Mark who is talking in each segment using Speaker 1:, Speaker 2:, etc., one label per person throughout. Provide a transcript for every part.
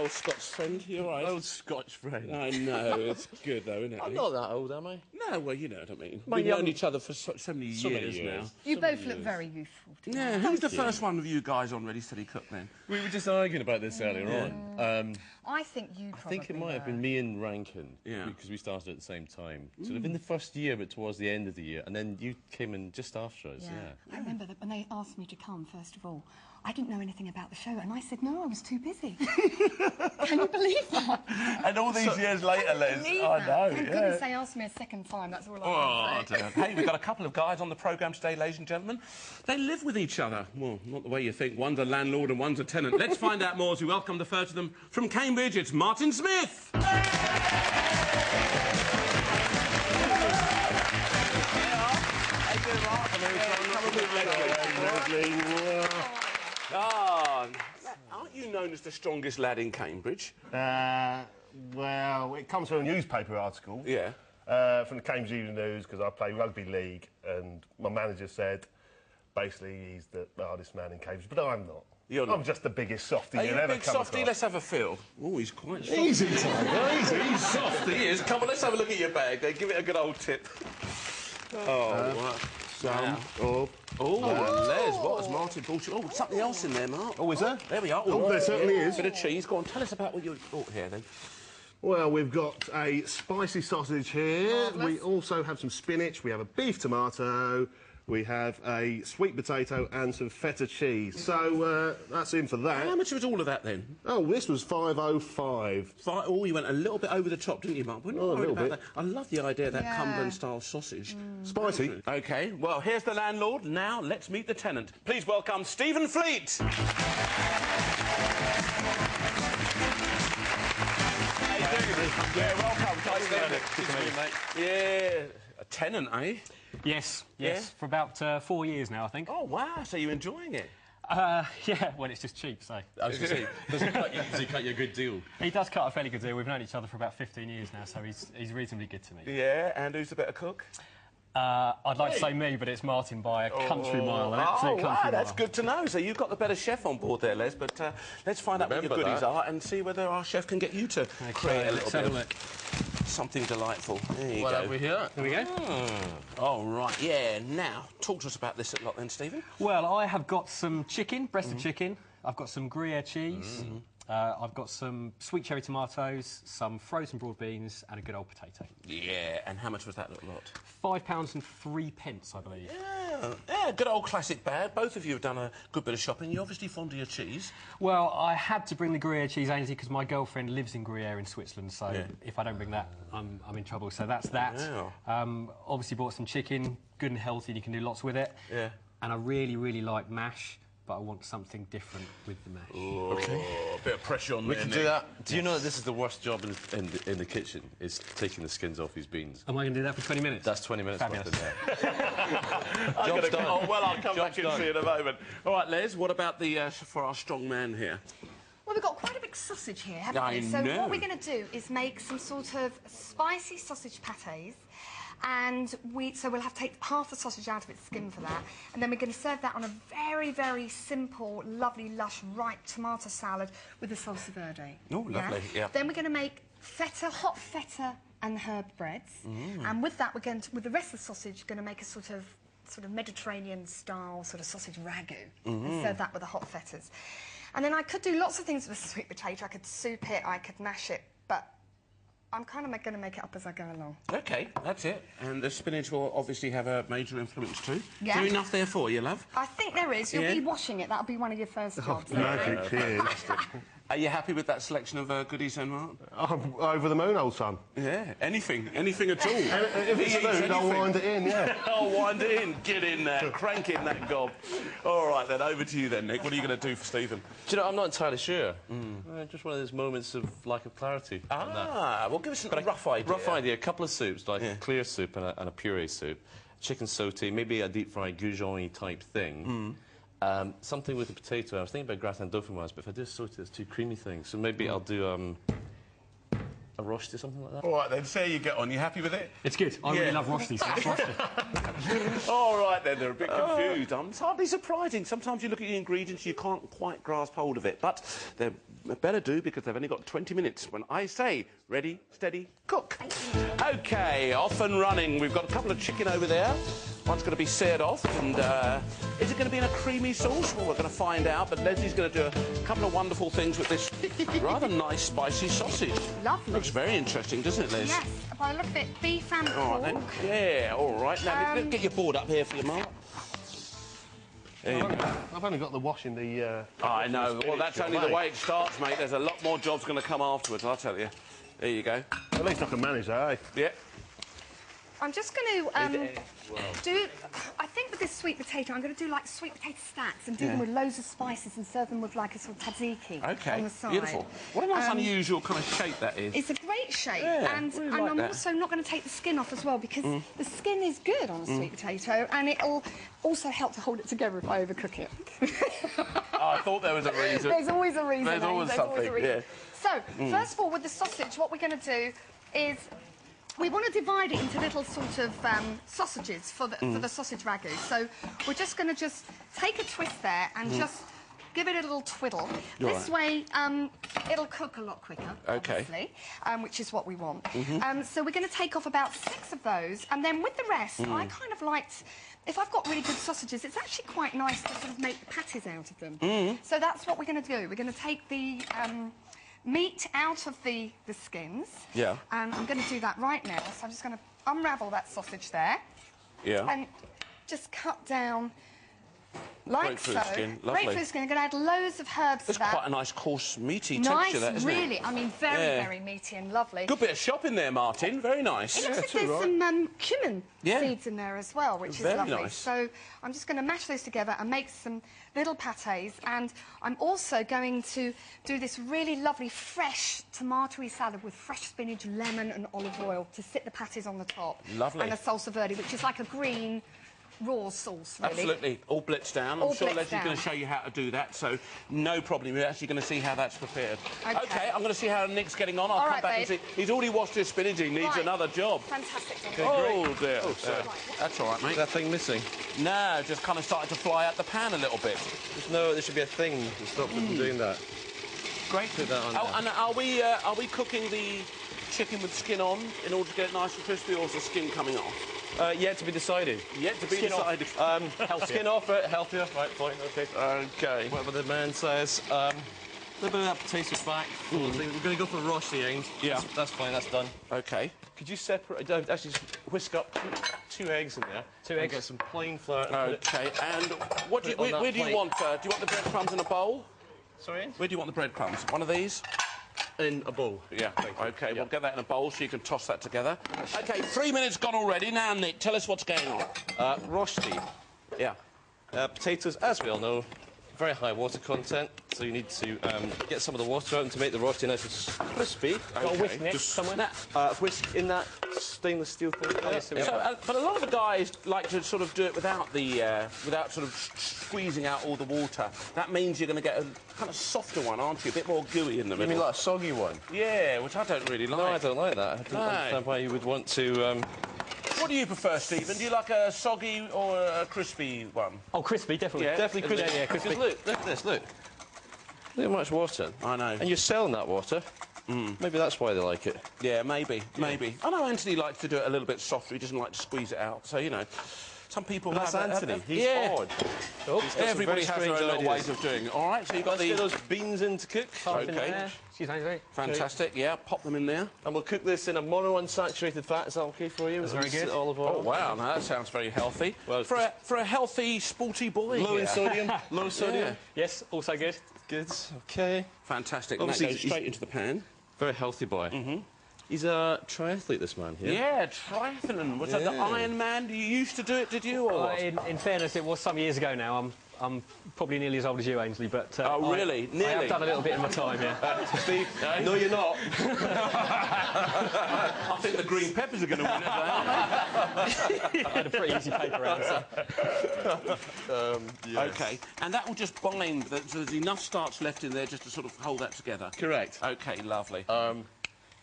Speaker 1: old Scotch friend. You all right?
Speaker 2: Old Scotch friend.
Speaker 1: I know, it's good though, isn't it?
Speaker 2: I'm not that old, am I?
Speaker 1: No, well, you know what I mean.
Speaker 2: My
Speaker 1: We've
Speaker 2: young-
Speaker 1: known each other for so many years now.
Speaker 3: You both look very youthful together.
Speaker 1: Yeah, who's the first one of you guys on Ready Steady Cook then?
Speaker 2: We were just arguing about this earlier on.
Speaker 3: I think you
Speaker 2: I
Speaker 3: probably
Speaker 2: think it might have been me and Rankin, because we started at the same time. Sort of in the first year, but towards the end of the year, and then you came in just after us.
Speaker 3: I remember that when they asked me to come, first of all, I didn't know anything about the show, and I said, no, I was too busy. Can you believe that?
Speaker 2: And all these years later, Liz, I know.
Speaker 3: Thank goodness they asked me a second time, that's all I can say.
Speaker 1: Hey, we've got a couple of guys on the programme today, ladies and gentlemen. They live with each other. Well, not the way you think. One's a landlord and one's a tenant. Let's find out more as we welcome the first of them from Cambridge. It's Martin Smith. Aren't you known as the strongest lad in Cambridge?
Speaker 4: Well, it comes from a newspaper article.
Speaker 1: Yeah.
Speaker 4: From the Cambridge Evening News, because I play rugby league, and my manager said, basically, he's the hardest man in Cambridge, but I'm not.
Speaker 1: You're not.
Speaker 4: I'm just the biggest softie
Speaker 1: Are
Speaker 4: you'll
Speaker 1: you a
Speaker 4: ever
Speaker 1: big
Speaker 4: come
Speaker 1: softie?
Speaker 4: across.
Speaker 1: Let's have a feel. Oh, he's quite soft.
Speaker 4: Easy, Tiger, easy.
Speaker 1: He's soft, he is. Come on, let's have a look at your bag there. Give it a good old tip. Oh, Les, what has Martin brought you? Oh, something else in there, Mark.
Speaker 4: Oh, is there?
Speaker 1: There we are.
Speaker 4: Oh, there certainly is.
Speaker 1: Bit of cheese. Go on, tell us about what you brought here, then.
Speaker 4: Well, we've got a spicy sausage here.
Speaker 3: Marvellous.
Speaker 4: We also have some spinach. We have a beef tomato. We have a sweet potato and some feta cheese. So that's in for that.
Speaker 1: How much was all of that, then?
Speaker 4: Oh, this was £5.05.
Speaker 1: Oh, you went a little bit over the top, didn't you, Mark? We're not
Speaker 4: Oh, a
Speaker 1: worried
Speaker 4: little
Speaker 1: about
Speaker 4: bit.
Speaker 1: that. I love the idea of that
Speaker 3: Yeah.
Speaker 1: Cumberland-style sausage.
Speaker 4: Spicy.
Speaker 1: OK, well, here's the landlord. Now, let's meet the tenant. Please welcome Stephen Fleet. How you doing? Yeah, welcome. Nice to meet you, mate. Yeah, a tenant, eh?
Speaker 5: Yes,
Speaker 1: Yeah?
Speaker 5: for about 4 years now, I think.
Speaker 1: Oh, wow, so you're enjoying it?
Speaker 5: Yeah, well, it's just cheap, so.
Speaker 2: I was going to say, does he cut you a good deal?
Speaker 5: He does cut a fairly good deal. We've known each other for about 15 years now, so he's reasonably good to me.
Speaker 1: Yeah, and who's the better cook?
Speaker 5: I'd like to say me, but it's Martin by a country mile, an absolute country mile.
Speaker 1: That's good to know. So you've got the better chef on board there, Les, but let's find out what your
Speaker 2: Remember
Speaker 1: goodies
Speaker 2: that.
Speaker 1: are and see whether our chef can get you to create a
Speaker 5: let's
Speaker 1: little
Speaker 5: have
Speaker 1: bit
Speaker 5: a
Speaker 1: of
Speaker 5: look.
Speaker 1: something delightful. There you
Speaker 2: What
Speaker 1: go.
Speaker 2: have we here?
Speaker 5: There we go.
Speaker 1: Oh, right, yeah. Now, talk to us about this lot then, Stephen.
Speaker 5: Well, I have got some chicken, breast of chicken. I've got some Gruyere cheese. I've got some sweet cherry tomatoes, some frozen broad beans, and a good old potato.
Speaker 1: Yeah, and how much was that little lot?
Speaker 5: £5.03, I believe.
Speaker 1: Yeah, good old classic bag. Both of you have done a good bit of shopping. You're obviously fond of your cheese.
Speaker 5: Well, I had to bring the Gruyere cheese, Ainsley, because my girlfriend lives in Gruyere in Switzerland, so if I don't bring that, I'm in trouble. So that's that.
Speaker 1: Wow.
Speaker 5: Obviously bought some chicken, good and healthy, and you can do lots with it.
Speaker 1: Yeah.
Speaker 5: And I really, really like mash, but I want something different with the mash.
Speaker 1: Okay. A bit of pressure on
Speaker 2: We
Speaker 1: there,
Speaker 2: can
Speaker 1: Nick.
Speaker 2: do that. Do you know that this is the worst job in the kitchen, is taking the skins off these beans?
Speaker 5: Am I going to do that for 20 minutes?
Speaker 2: That's 20 minutes
Speaker 5: Fabulous.
Speaker 2: worth in there.
Speaker 1: Job's
Speaker 2: done.
Speaker 1: Oh, well, I'll come back
Speaker 2: Job's
Speaker 1: and see you in a moment. All right, Les, what about the for our strong man here?
Speaker 3: Well, we've got quite a big sausage here, haven't
Speaker 1: I
Speaker 3: we? So
Speaker 1: know.
Speaker 3: what we're going to do is make some sort of spicy sausage pâtés. And so we'll have to take half the sausage out of its skin for that. And then we're going to serve that on a very, very simple, lovely, lush, ripe tomato salad with the salsa verde.
Speaker 1: Oh, lovely, yeah.
Speaker 3: Then we're going to make feta, hot feta and herb breads. And with that, we're going to, with the rest of the sausage, going to make a sort of Mediterranean-style sort of sausage ragu. And serve that with the hot fetas. And then I could do lots of things with the sweet potato. I could soup it, I could mash it, but I'm kind of going to make it up as I go along.
Speaker 1: OK, that's it. And the spinach will obviously have a major influence too.
Speaker 3: Yeah.
Speaker 1: Is there enough there for you, love?
Speaker 3: I think there is. You'll
Speaker 1: Yeah.
Speaker 3: be washing it. That'll be one of your first jobs.
Speaker 4: Magic, cheers.
Speaker 1: Are you happy with that selection of goodies then, Mark?
Speaker 4: I'm over the moon, old son.
Speaker 1: Yeah, anything at all.
Speaker 4: If it's
Speaker 1: He eats
Speaker 4: food, I'll
Speaker 1: anything.
Speaker 4: wind it in, yeah.
Speaker 1: I'll wind it in. Get in there. Crank in that gob. All right, then, over to you then, Nick. What are you going to do for Stephen?
Speaker 2: Do you know, I'm not entirely sure. Just one of those moments of lack of clarity. on that.
Speaker 1: Well, give us a rough idea.
Speaker 2: Rough idea, a couple of soups, like a clear soup and a puree soup, chicken sauté, maybe a deep-fried goujons type thing. Something with a potato. I was thinking about gratin dauphinoise, but if I do a sauté, it's too creamy thing. So maybe I'll do a roast or something like that.
Speaker 1: All right, then, see how you get on. You happy with it?
Speaker 5: It's good. I really love roasties. So it's roasted.
Speaker 1: All right, then, they're a bit confused. It's hardly surprising. Sometimes you look at the ingredients, you can't quite grasp hold of it, but they're better do, because they've only got 20 minutes when I say ready, steady, cook. OK, off and running. We've got a couple of chicken over there. One's going to be seared off, and is it going to be in a creamy sauce? Well, we're going to find out, but Leslie's going to do a couple of wonderful things with this rather nice spicy sausage.
Speaker 3: Lovely.
Speaker 1: Looks very interesting, doesn't it, Liz?
Speaker 3: Yes, by the look of it, beef and pork.
Speaker 1: All right, then. Yeah, all right. Now, let's get your board up here for your Mark.
Speaker 4: I've only got the washing the...
Speaker 1: I know. Well, that's only the way it starts, mate. There's a lot more jobs going to come afterwards, I'll tell you. There you go.
Speaker 4: At least I can manage that, eh?
Speaker 1: Yeah.
Speaker 3: I'm just going to do... I think with this sweet potato, I'm going to do like sweet potato stacks and do them with loads of spices and serve them with like a sort of tzatziki on the side.
Speaker 1: Beautiful. What a nice unusual kind of shape that is.
Speaker 3: It's a great shape,
Speaker 1: Yeah,
Speaker 3: and
Speaker 1: really
Speaker 3: I'm
Speaker 1: like that.
Speaker 3: also not going to take the skin off as well, because the skin is good on a sweet potato, and it'll also help to hold it together if I overcook it.
Speaker 1: Oh, I thought there was a reason.
Speaker 3: There's always a reason.
Speaker 1: There's always something, yeah.
Speaker 3: So, first of all, with the sausage, what we're going to do is we want to divide it into little sort of sausages for the sausage ragu. So we're just going to take a twist there and just give it a little twiddle. This way, it'll cook a lot quicker, obviously, which is what we want. So we're going to take off about 6 of those, and then with the rest, I kind of liked... If I've got really good sausages, it's actually quite nice to sort of make patties out of them. So that's what we're going to do. We're going to take the meat out of the skins.
Speaker 1: Yeah.
Speaker 3: And I'm going to do that right now. So I'm just going to unravel that sausage there.
Speaker 1: Yeah.
Speaker 3: And just cut down like so.
Speaker 1: Skin. Lovely.
Speaker 3: Grapefruit skin. I'm going to add loads of herbs
Speaker 1: That's
Speaker 3: to that.
Speaker 1: quite a nice, coarse, meaty
Speaker 3: Nice,
Speaker 1: texture, that, isn't it?
Speaker 3: really. I mean, very, very meaty and lovely.
Speaker 1: Good bit of shopping there, Martin. Very nice.
Speaker 3: It looks like there's some cumin seeds in there as well, which is
Speaker 1: Very
Speaker 3: lovely.
Speaker 1: nice.
Speaker 3: So I'm just going to mash those together and make some little pâtés. And I'm also going to do this really lovely fresh tomatoey salad with fresh spinach, lemon and olive oil to sit the pâtés on the top.
Speaker 1: Lovely.
Speaker 3: And a salsa verde, which is like a green raw sauce, really.
Speaker 1: Absolutely. All blitzed down.
Speaker 3: All
Speaker 1: I'm sure
Speaker 3: blitzed
Speaker 1: Leslie's going
Speaker 3: down.
Speaker 1: to show you how to do that, so no problem. You're actually going to see how that's prepared.
Speaker 3: Okay.
Speaker 1: I'm going to see how Nick's getting on. I'll
Speaker 3: All
Speaker 1: come
Speaker 3: right,
Speaker 1: back and
Speaker 3: babe.
Speaker 1: see. He's already washed his spinach. He needs
Speaker 3: Right.
Speaker 1: another job.
Speaker 3: Fantastic.
Speaker 1: Oh, dear.
Speaker 2: Oh, sorry.
Speaker 1: That's all right, mate.
Speaker 2: Is that thing missing?
Speaker 1: No, just kind of started to fly out the pan a little bit.
Speaker 2: There should be a thing to stop them from doing that.
Speaker 1: Great.
Speaker 2: Put that on there.
Speaker 1: And are we cooking the chicken with skin on in order to get it nice and crispy, or is the skin coming off?
Speaker 2: Yet to be decided.
Speaker 1: Yet to be
Speaker 2: Skin off.
Speaker 1: decided.
Speaker 2: Skin off, healthier. Right, fine, okay.
Speaker 1: Okay.
Speaker 2: Whatever the man says. A little bit of that potato back. We're going to go for the raw seasonings.
Speaker 1: Yeah.
Speaker 2: That's fine, that's done.
Speaker 1: Okay.
Speaker 2: Could you separate, actually just whisk up two eggs in there. 2 eggs. And get some plain flour. And
Speaker 1: Okay. And what do you,
Speaker 2: Put it on
Speaker 1: where
Speaker 2: that
Speaker 1: do you
Speaker 2: plate.
Speaker 1: want? Do you want the breadcrumbs in a bowl?
Speaker 2: Sorry?
Speaker 1: Where do you want the breadcrumbs? One of these?
Speaker 2: In a bowl.
Speaker 1: Yeah. Okay, we'll get that in a bowl so you can toss that together. Okay, 3 minutes gone already. Now, Nick, tell us what's going on.
Speaker 2: Rosti.
Speaker 1: Yeah.
Speaker 2: Potatoes, as we all know, very high water content, so you need to get some of the water out and to make the rosti nice and crispy.
Speaker 5: Got a whisk, Nick,
Speaker 2: Just
Speaker 5: somewhere?
Speaker 2: whisk in that stainless steel thing.
Speaker 1: But a lot of the guys like to sort of do it without without sort of squeezing out all the water. That means you're going to get a kind of softer one, aren't you? A bit more gooey in the
Speaker 2: You
Speaker 1: middle.
Speaker 2: mean like a soggy one?
Speaker 1: Yeah, which I don't really like.
Speaker 2: No, I don't like that. I don't understand why you would want to...
Speaker 1: What do you prefer, Stephen? Do you like a soggy or a crispy one?
Speaker 5: Oh, crispy, definitely.
Speaker 1: Yeah.
Speaker 2: Definitely crispy.
Speaker 5: Yeah, crispy.
Speaker 2: Because look at this, look. Look how much water.
Speaker 1: I know.
Speaker 2: And you're selling that water. Maybe that's why they like it.
Speaker 1: Yeah, maybe. I know Anthony likes to do it a little bit softer. He doesn't like to squeeze it out. So, you know, some people...
Speaker 2: But that's
Speaker 1: have
Speaker 2: Anthony. He's
Speaker 1: yeah.
Speaker 2: odd. Oh, he's got some
Speaker 1: Everybody
Speaker 2: very
Speaker 1: has their own
Speaker 2: strange
Speaker 1: little
Speaker 2: ideas.
Speaker 1: ways of doing it. All right, so you've got
Speaker 2: Let's get
Speaker 1: the...
Speaker 2: those beans in to cook.
Speaker 5: Half in
Speaker 1: Okay.
Speaker 5: there. Excuse me, sorry.
Speaker 1: Fantastic, yeah. Pop them in there.
Speaker 2: And we'll cook this in a mono unsaturated fat. Is that okay for you? That's
Speaker 5: very good.
Speaker 2: Olive oil.
Speaker 1: Oh, wow, now that sounds very healthy.
Speaker 2: Well,
Speaker 1: for a healthy, sporty boy
Speaker 2: Low in
Speaker 1: here.
Speaker 2: sodium. Low sodium.
Speaker 1: Yeah.
Speaker 5: Yes, also good.
Speaker 2: Good. Okay.
Speaker 1: Fantastic. And that
Speaker 2: Obviously,
Speaker 1: goes
Speaker 2: he's-
Speaker 1: straight into the pan.
Speaker 2: Very healthy boy. He's a triathlete, this man here.
Speaker 1: Yeah, triathlon. Was that the Iron Man? You used to do it, did you? Or what?
Speaker 5: In fairness, it was some years ago now. I'm probably nearly as old as you, Ainsley, but...
Speaker 1: Oh, really?
Speaker 5: I
Speaker 1: Nearly?
Speaker 5: have done a little bit in my time, yeah.
Speaker 2: Steve, no, you're not.
Speaker 1: I think the green peppers are going to win it, aren't
Speaker 5: I had a pretty easy paper answer.
Speaker 1: they? OK. And that will just bind, so there's enough starch left in there just to sort of hold that together.
Speaker 2: Correct.
Speaker 1: OK, lovely.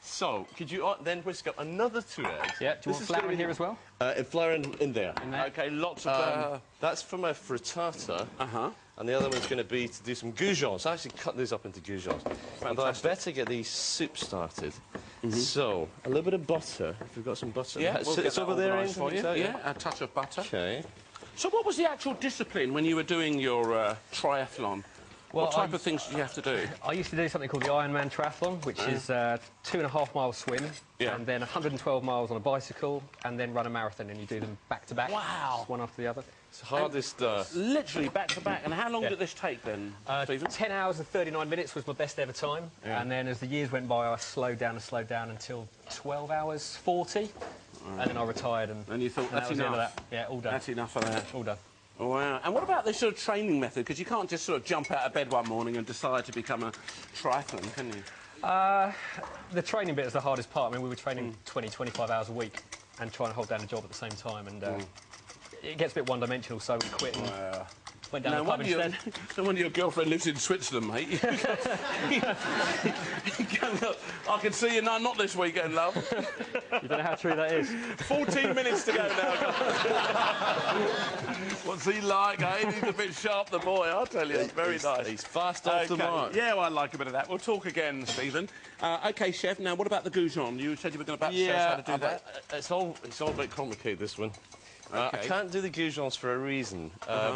Speaker 2: So, could you then whisk up another 2 eggs?
Speaker 5: Yeah, do you want flour in here as well?
Speaker 2: And flour in there.
Speaker 1: OK, lots of...
Speaker 2: That's for my frittata.
Speaker 1: Uh-huh.
Speaker 2: and the other one's going to be to do some goujons. I actually cut these up into goujons. Although I'd better get these soups started. So, a little bit of butter, if we've got some butter.
Speaker 1: Yeah, we'll get
Speaker 2: it's
Speaker 1: that
Speaker 2: over there,
Speaker 1: organised
Speaker 2: Ian,
Speaker 1: for you.
Speaker 2: so,
Speaker 1: Yeah, a touch of butter.
Speaker 2: Okay.
Speaker 1: So what was the actual discipline when you were doing your triathlon?
Speaker 5: Well,
Speaker 1: what type of things did you have to do?
Speaker 5: I used to do something called the Ironman triathlon, which is 2.5 mile swim,
Speaker 1: Yeah.
Speaker 5: and then 112 miles on a bicycle, and then run a marathon, and you do them back to back.
Speaker 1: Wow.
Speaker 5: One after the other.
Speaker 2: It's the hardest...
Speaker 1: Literally back to back. And how long did this take then, Stephen?
Speaker 5: 10 hours and 39 minutes was my best ever time, and then as the years went by, I slowed down until 12 hours 40, and then I retired. And
Speaker 1: you thought,
Speaker 5: that
Speaker 1: that's
Speaker 5: was the end of
Speaker 1: enough?
Speaker 5: that. Yeah, all done.
Speaker 1: That's enough of that.
Speaker 5: All done.
Speaker 1: Wow. And what about this sort of training method? Because you can't just sort of jump out of bed one morning and decide to become a triathlon, can you?
Speaker 5: The training bit is the hardest part. I mean, we were training 20, 25 hours a week and trying to hold down a job at the same time, and it gets a bit one-dimensional, so we quit and went down the pub instead.
Speaker 1: No wonder your girlfriend lives in Switzerland, mate. I can see you not this weekend, love.
Speaker 5: You don't know how true that is.
Speaker 1: 14 minutes to go now, guys. What's he like, eh? He's a bit sharp, the boy, I'll tell you. Very nice.
Speaker 2: He's fast off the mark.
Speaker 1: Yeah, well, I like a bit of that. We'll talk again, Stephen. OK, Chef, now what about the goujon? You said you were going to show us how to do that.
Speaker 2: It's all a bit complicated, this one. I
Speaker 1: Okay.
Speaker 2: can't do the goujons for a reason,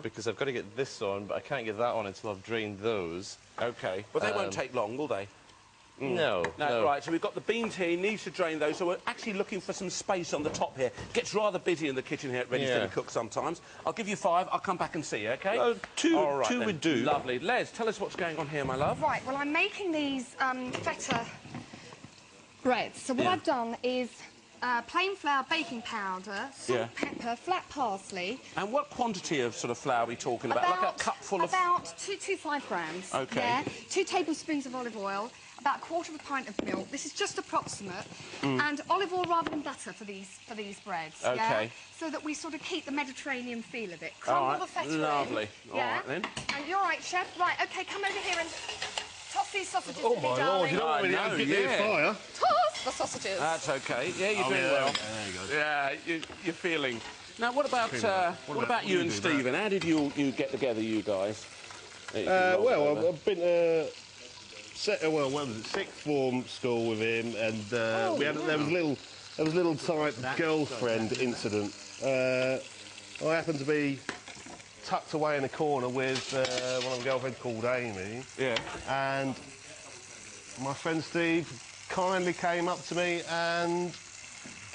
Speaker 2: because I've got to get this on, but I can't get that on until I've drained those.
Speaker 1: OK. But they won't take long, will they?
Speaker 2: No.
Speaker 1: Right, so we've got the beans here, he needs to drain those, so we're actually looking for some space on the top here. Gets rather busy in the kitchen here at Ready Steady Cook sometimes. I'll give you 5, I'll come back and see you, OK?
Speaker 2: Two
Speaker 1: then.
Speaker 2: would do.
Speaker 1: Lovely. Les, tell us what's going on here, my love.
Speaker 3: Right, well, I'm making these feta breads. So what I've done is plain flour, baking powder, salt, pepper, flat parsley.
Speaker 1: And what quantity of sort of flour are we talking about? Like a cupful of...
Speaker 3: About 225 grams.
Speaker 1: OK.
Speaker 3: Yeah, 2 tablespoons of olive oil, about 1/4 pint of milk. This is just approximate. And olive oil rather than butter for these breads.
Speaker 1: OK.
Speaker 3: Yeah? So that we sort of keep the Mediterranean feel of it. Crumble the feta in.
Speaker 1: Lovely.
Speaker 3: Yeah?
Speaker 1: All right, then.
Speaker 3: And you're right, Chef. Right, OK, come over here and toss these sausages
Speaker 4: Oh,
Speaker 3: to me,
Speaker 4: my
Speaker 3: darling.
Speaker 4: Lord, you don't want me
Speaker 1: I know,
Speaker 4: to get near fire.
Speaker 3: Toss the sausages.
Speaker 1: That's OK. Yeah, you're doing well. Yeah, you're feeling. Now, what about you and Stephen? How did you get together, you guys?
Speaker 4: Well, I've been what was it, sixth form school with him, and there was a little type girlfriend incident. I happened to be tucked away in a corner with one of my girlfriends called Amy.
Speaker 1: Yeah.
Speaker 4: And my friend Steve kindly came up to me and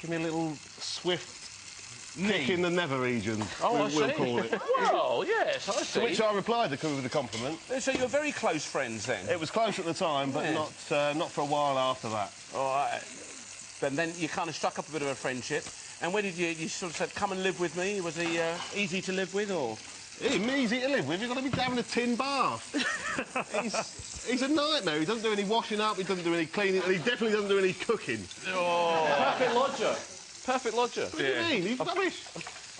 Speaker 4: gave me a little swift kick in the nether region, we'll call it.
Speaker 1: Well, yes, I see.
Speaker 4: To which I replied with a compliment.
Speaker 1: So you're very close friends then?
Speaker 4: It was close at the time, but not for a while after that.
Speaker 1: All right. But then you kind of struck up a bit of a friendship. And when did you sort of said, come and live with me? Was he easy to live with, or...?
Speaker 4: Him easy to live with. You've got to be having a tin bath. he's a nightmare. He doesn't do any washing up, he doesn't do any cleaning, and he definitely doesn't do any cooking.
Speaker 1: Oh.
Speaker 2: Perfect lodger. Perfect lodger.
Speaker 4: What do you mean? He's rubbish.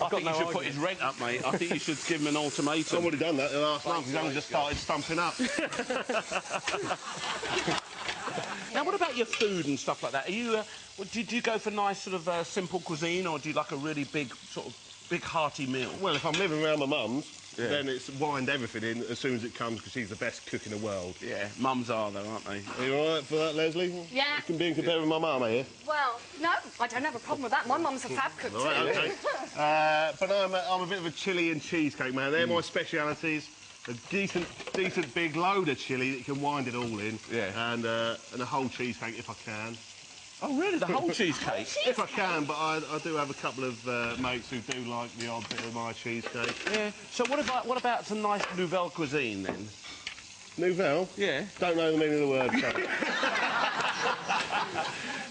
Speaker 1: I think you should put his rent up, mate. I think you should give him an ultimatum.
Speaker 4: Somebody done that the last month. He's only just started stumping up.
Speaker 1: Now, what about your food and stuff like that? Are you, do you go for nice sort of simple cuisine, or do you like a really big, sort of, big hearty meal?
Speaker 4: Well, if I'm living around my mum's, then it's wind everything in as soon as it comes, because she's the best cook in the world.
Speaker 1: Yeah, mums are, though, aren't they?
Speaker 4: Are you all right for that, Leslie?
Speaker 3: Yeah.
Speaker 4: You can be compared with my mum, are you?
Speaker 3: Well, no, I don't have a problem with that. My mum's a fab cook too.
Speaker 4: Right, OK. But I'm a bit of a chilli and cheesecake man. They're my specialities. A decent big load of chilli that you can wind it all in.
Speaker 1: Yeah.
Speaker 4: And a whole cheesecake if I can.
Speaker 1: Oh, really? The whole cheesecake?
Speaker 4: If I can, but I do have a couple of mates who do like the odd bit of my cheesecake.
Speaker 1: Yeah. So what about some nice nouvelle cuisine, then?
Speaker 4: Nouvelle?
Speaker 1: Yeah.
Speaker 4: Don't know the meaning of the word, so.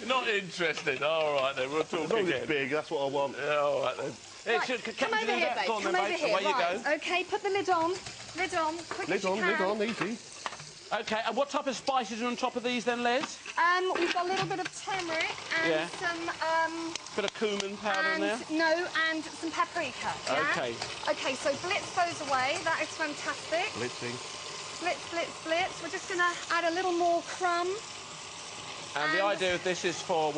Speaker 1: Not interested. All right, then. We'll talk
Speaker 4: As long as
Speaker 1: again.
Speaker 4: it's big, that's what I want.
Speaker 1: Yeah, all right, then.
Speaker 3: Right, come over here, babe. Come over here.
Speaker 1: Away you
Speaker 3: Right.
Speaker 1: go.
Speaker 3: OK, put the lid on. Lid on. Quick as you can.
Speaker 4: Lid on, easy.
Speaker 1: OK, and what type of spices are on top of these, then, Les?
Speaker 3: We've got a little bit of turmeric and some...
Speaker 1: Bit of cumin powder in there?
Speaker 3: No, and some paprika, yeah?
Speaker 1: OK.
Speaker 3: OK, so blitz those away. That is fantastic.
Speaker 1: Blitzing.
Speaker 3: Blitz. We're just going to add a little more crumb.
Speaker 1: And the idea of this is for what?